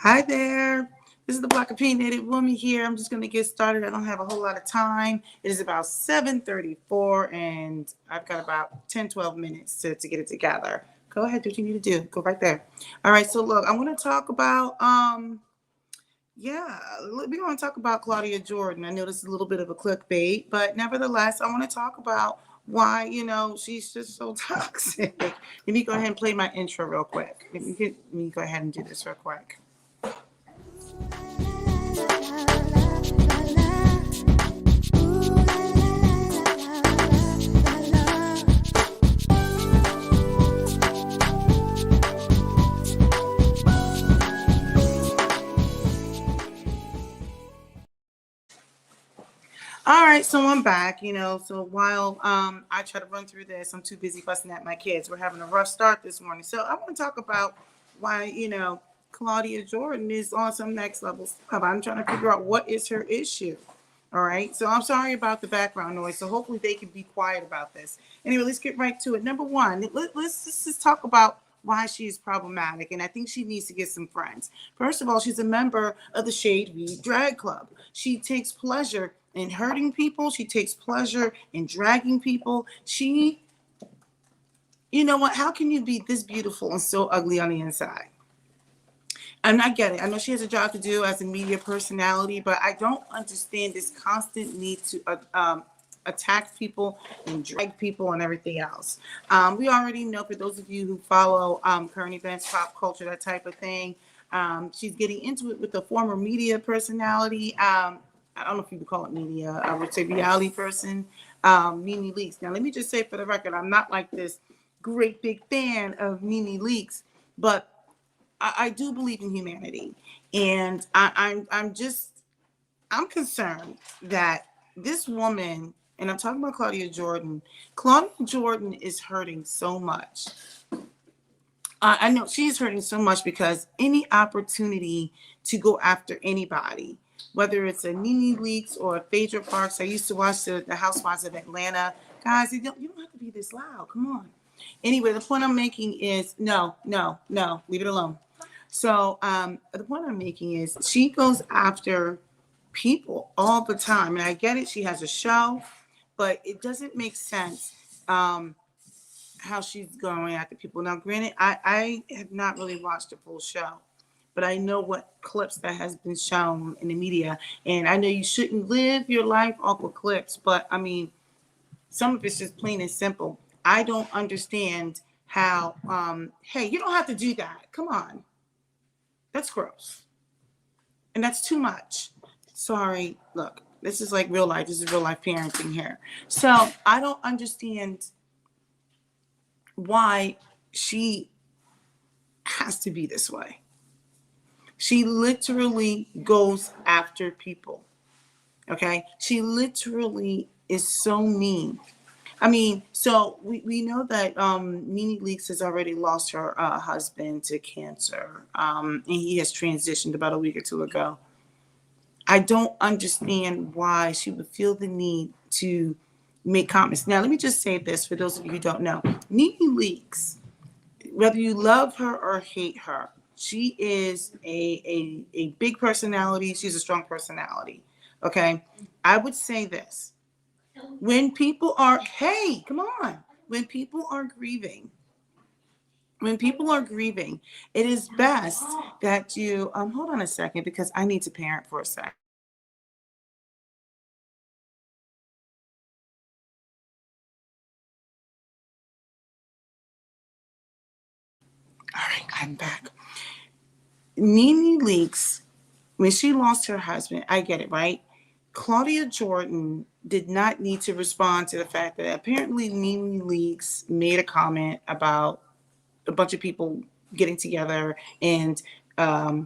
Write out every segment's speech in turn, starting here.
Hi there. This is the Black Opinionated Woman here. I'm just going to get started. I don't have a whole lot of time. It is about 7:34 and I've got about 10, 12 minutes to get it together. Go ahead, do what you need to do. Go right there. All right, so look, I want to talk about yeah, we're going to talk about Claudia Jordan. I know this is a little bit of a clickbait, but nevertheless, I want to talk about why, she's just so toxic. Let me go ahead and play my intro real quick. Let me go ahead and do this real quick. All right, so I'm back. So while I try to run through this, I'm too busy fussing at my kids. We're having a rough start this morning. So I want to talk about why, Claudia Jordan is on some next level stuff. I'm trying to figure out what is her issue. All right. So I'm sorry about the background noise. So hopefully they can be quiet about this. Anyway, let's get right to it. Number one, let's just talk about why she's problematic. And I think she needs to get some friends. First of all, she's a member of the Shade Reed Drag Club. She takes pleasure in hurting people. She takes pleasure in dragging people. You know what? How can you be this beautiful and so ugly on the inside? And I get it. I know she has a job to do as a media personality, but I don't understand this constant need to attack people and drag people and everything else. We already know, for those of you who follow current events, pop culture, that type of thing, she's getting into it with a former media personality. I don't know if you would call it media. I would say reality person, Nene Leakes. Now, let me just say for the record, I'm not like this great big fan of Nene Leakes, but I do believe in humanity, and I'm concerned that this woman, and I'm talking about Claudia Jordan. Claudia Jordan is hurting so much. I know she's hurting so much because any opportunity to go after anybody, whether it's a Nene Leakes or a Phaedra Parks. I used to watch the Housewives of Atlanta. Guys, you don't have to be this loud. Come on. Anyway, the point I'm making is no, no, no, leave it alone. So the point I'm making is she goes after people all the time. And I get it, she has a show, but it doesn't make sense how she's going after people. Now, granted, I have not really watched the full show, but I know what clips that has been shown in the media. And I know you shouldn't live your life off of clips, but I mean, some of it's just plain and simple. I don't understand how, hey, you don't have to do that. Come on. That's gross. And that's too much. Sorry. Look, this is like real life. This is real life parenting here. So I don't understand why she has to be this way. She literally goes after people. Okay. She literally is so mean. I mean, so we know that Nene Leakes has already lost her husband to cancer, and he has transitioned about a week or two ago. I don't understand why she would feel the need to make comments. Now, let me just say this for those of you who don't know. Nene Leakes, whether you love her or hate her, she is a big personality. She's a strong personality. Okay. I would say this. When people are, hey, come on. When people are grieving, it is best that you, hold on a second because I need to parent for a second. All right, I'm back. Nene Leakes, when she lost her husband, I get it, right? Claudia Jordan did not need to respond to the fact that apparently Nene Leakes made a comment about a bunch of people getting together and a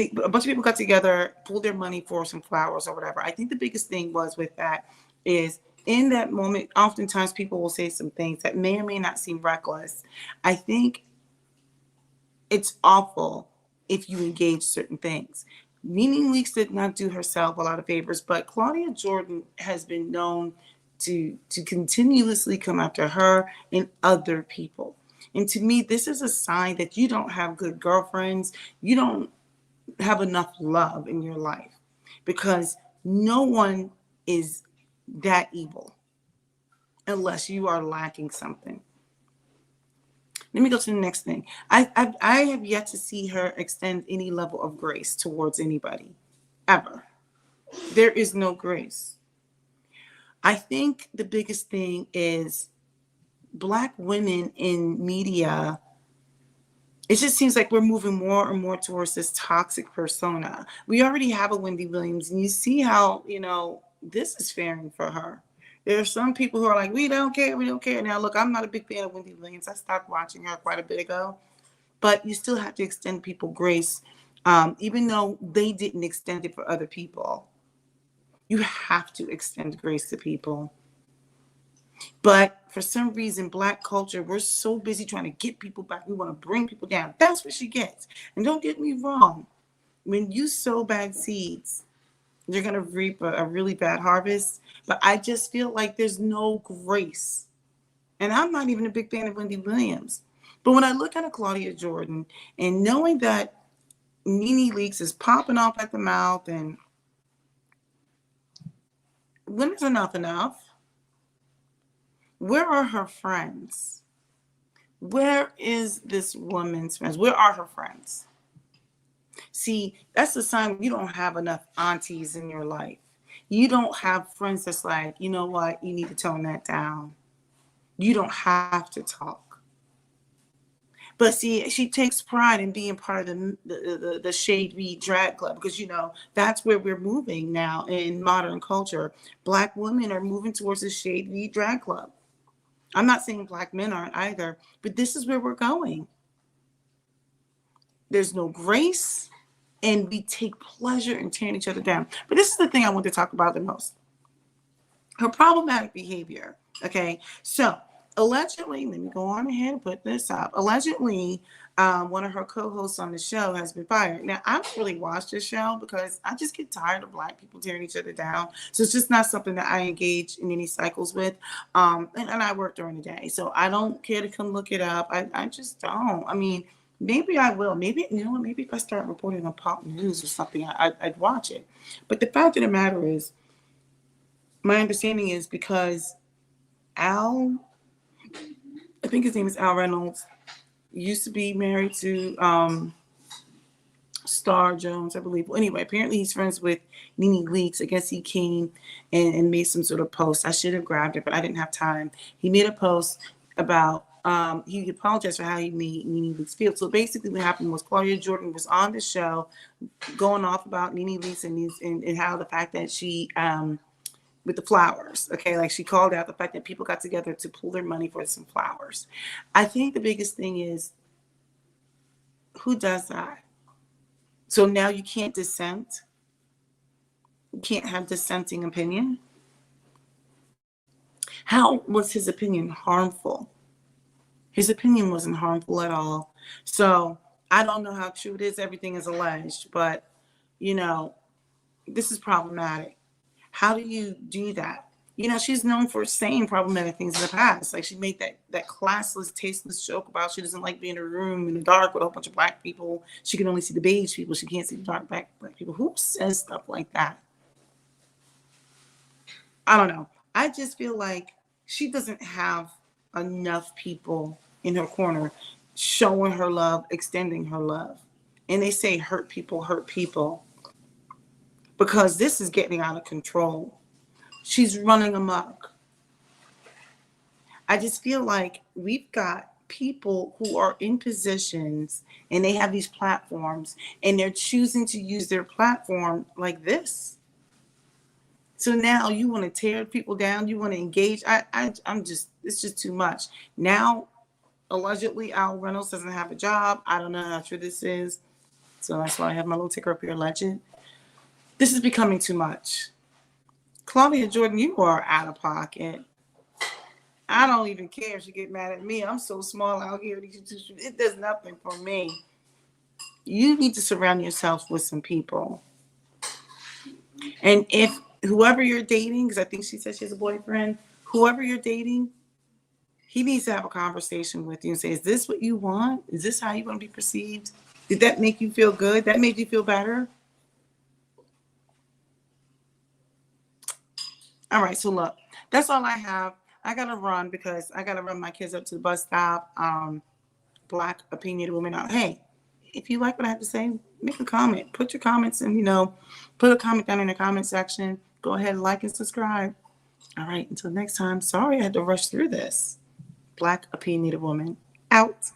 bunch of people got together, pulled their money for some flowers or whatever. I think the biggest thing was with that is in that moment, oftentimes people will say some things that may or may not seem reckless. I think it's awful if you engage certain things. Nene Leakes did not do herself a lot of favors, but Claudia Jordan has been known to continuously come after her and other people. And to me, this is a sign that you don't have good girlfriends. You don't have enough love in your life, because no one is that evil unless you are lacking something. Let me go to the next thing. I have yet to see her extend any level of grace towards anybody, ever. There is no grace. I think the biggest thing is Black women in media. It just seems like we're moving more and more towards this toxic persona. We already have a Wendy Williams, and you see how, this is faring for her. There are some people who are like, we don't care, we don't care. Now, look, I'm not a big fan of Wendy Williams. I stopped watching her quite a bit ago. But you still have to extend people grace, even though they didn't extend it for other people. You have to extend grace to people. But for some reason, Black culture, we're so busy trying to get people back. We want to bring people down. That's what she gets. And don't get me wrong. When you sow bad seeds, you're going to reap a really bad harvest. But I just feel like there's no grace. And I'm not even a big fan of Wendy Williams. But when I look at a Claudia Jordan, and knowing that Nene Leakes is popping off at the mouth, and when is enough enough? Where are her friends? Where is this woman's friends? Where are her friends? See, that's a sign you don't have enough aunties in your life. You don't have friends that's like, you know what, you need to tone that down. You don't have to talk. But see, she takes pride in being part of the Shade Reed Drag Club, because that's where we're moving now in modern culture. Black women are moving towards the Shade Reed Drag Club. I'm not saying Black men aren't either, but this is where we're going. There's no grace, and we take pleasure in tearing each other down. But this is the thing I want to talk about the most. Her problematic behavior. Okay, so allegedly, let me go on ahead and put this up. Allegedly, one of her co-hosts on the show has been fired. Now, I don't really watch this show because I just get tired of Black people tearing each other down. So it's just not something that I engage in any cycles with. And I work during the day, so I don't care to come look it up. I just don't. I mean, maybe I will. Maybe, maybe if I start reporting on pop news or something, I'd watch it. But the fact of the matter is, my understanding is because Al, I think his name is Al Reynolds, used to be married to Star Jones, I believe. Well, anyway, apparently he's friends with Nene Leakes. I guess he came and made some sort of post. I should have grabbed it, but I didn't have time. He made a post about, he apologized for how he made Nene Leakes feel. So basically what happened was Claudia Jordan was on the show going off about Nene Leakes and how the fact that she, with the flowers, okay, like she called out the fact that people got together to pool their money for some flowers. I think the biggest thing is, who does that? So now you can't dissent. You can't have dissenting opinion. How was his opinion harmful? His opinion wasn't harmful at all. So I don't know how true it is. Everything is alleged, but this is problematic. How do you do that? She's known for saying problematic things in the past. Like she made that classless, tasteless joke about she doesn't like being in a room in the dark with a whole bunch of Black people. She can only see the beige people. She can't see the dark Black people. Who says stuff like that? I don't know. I just feel like she doesn't have enough people in her corner showing her love, extending her love. And they say hurt people, because this is getting out of control. She's running amok. I just feel like we've got people who are in positions and they have these platforms and they're choosing to use their platform like this. So now you want to tear people down. You want to engage. It's just too much. Now, allegedly, Al Reynolds doesn't have a job. I don't know how true this is. So that's why I have my little ticker up here, legend. This is becoming too much. Claudia Jordan, you are out of pocket. I don't even care if she get mad at me. I'm so small out here. It does nothing for me. You need to surround yourself with some people. And if whoever you're dating, because I think she said she has a boyfriend, whoever you're dating, He needs to have a conversation with you and say, is this what you want? Is this how you want to be perceived? Did that make you feel good? That made you feel better? All right, so look, that's all I have. I gotta run because I gotta run my kids up to the bus stop. Black Opinionated Woman out. Hey, if you like what I have to say, make a comment. Put your comments and put a comment down in the comment section. Go ahead and like and subscribe. All right, until next time. Sorry I had to rush through this. Black Opinionated Woman out.